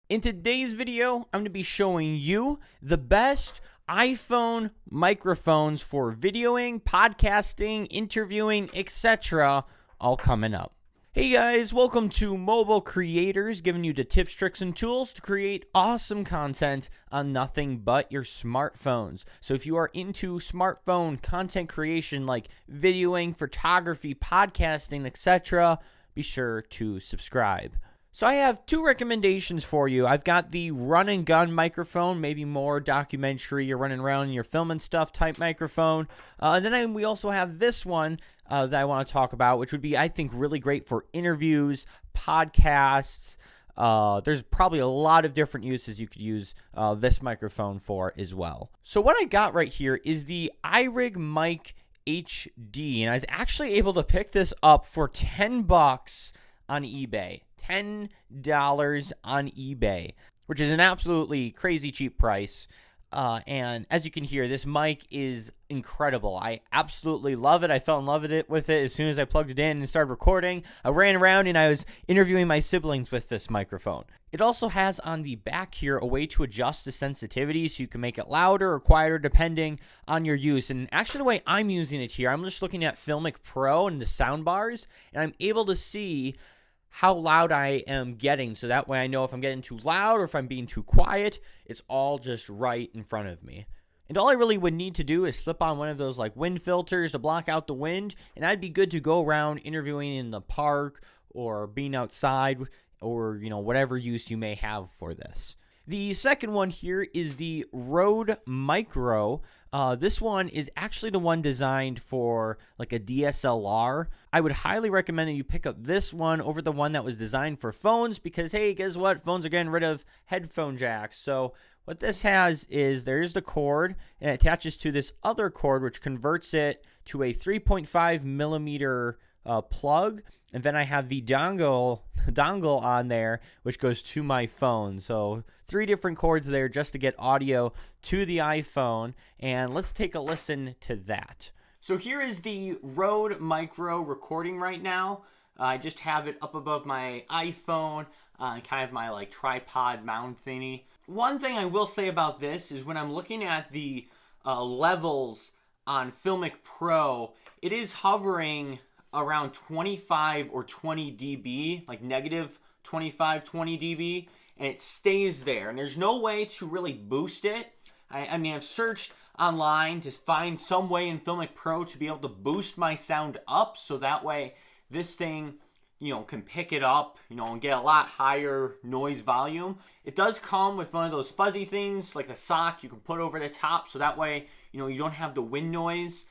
In today's video, I'm going to be showing you the best iPhone microphones for videoing, podcasting, interviewing, etc. all coming up. Hey guys, welcome to Mobile Creators, giving you the tips, tricks, and tools to create awesome content on nothing but your smartphones. So if you are into smartphone content creation like videoing, photography, podcasting, etc., be sure to subscribe. So I have two recommendations for you. I've got the run and gun microphone, maybe more documentary, you're running around and you're filming stuff type microphone. And then we also have this one that I want to talk about, which would be, I think, really great for interviews, podcasts. There's probably a lot of different uses you could use this microphone for as well. So what I got right here is the iRig Mic HD, and I was actually able to pick this up for $10 on eBay. $10 on eBay, which is an absolutely crazy cheap price. And as you can hear, this mic is incredible. I absolutely love it. I fell in love with it as soon as I plugged it in and started recording. I ran around and I was interviewing my siblings with this microphone. It also has on the back here a way to adjust the sensitivity so you can make it louder or quieter depending on your use. And actually the way I'm using it here, I'm just looking at Filmic Pro and the sound bars, and I'm able to see how loud I am getting, so that way I know if I'm getting too loud or if I'm being too quiet. It's all just right in front of me. And all I really would need to do is slip on one of those like wind filters to block out the wind, and I'd be good to go around interviewing in the park or being outside, or whatever use you may have for this. The second one here is the Rode Micro. This one is actually the one designed for like a DSLR. I would highly recommend that you pick up this one over the one that was designed for phones because, hey, guess what? Phones are getting rid of headphone jacks. So what this has is there's the cord, and it attaches to this other cord, which converts it to a 3.5 millimeter plug, and then I have the dongle on there, which goes to my phone. So 3 different cords there just to get audio to the iPhone, and let's take a listen to that. So here is the Rode Micro recording right now. I just have it up above my iPhone on kind of my like tripod mount thingy. One thing I will say about this is when I'm looking at the levels on Filmic Pro, it is hovering around 25 or 20 dB, like negative 25, 20 dB, and it stays there. And there's no way to really boost it. I mean, I've searched online to find some way in Filmic Pro to be able to boost my sound up, so that way this thing, can pick it up, and get a lot higher noise volume. It does come with one of those fuzzy things, like a sock you can put over the top, so that way, you don't have the wind noise,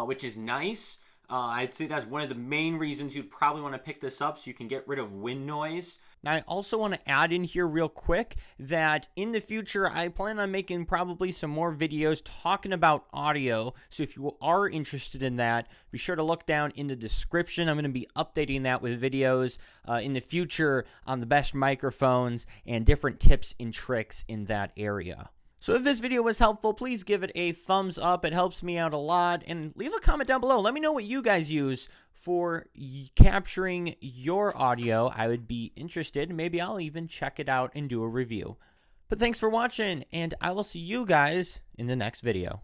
which is nice. I'd say that's one of the main reasons you'd probably want to pick this up, so you can get rid of wind noise. Now, I also want to add in here real quick that in the future, I plan on making probably some more videos talking about audio. So if you are interested in that, be sure to look down in the description. I'm going to be updating that with videos in the future on the best microphones and different tips and tricks in that area. So if this video was helpful, please give it a thumbs up. It helps me out a lot. And leave a comment down below. Let me know what you guys use for capturing your audio. I would be interested. Maybe I'll even check it out and do a review. But thanks for watching, and I will see you guys in the next video.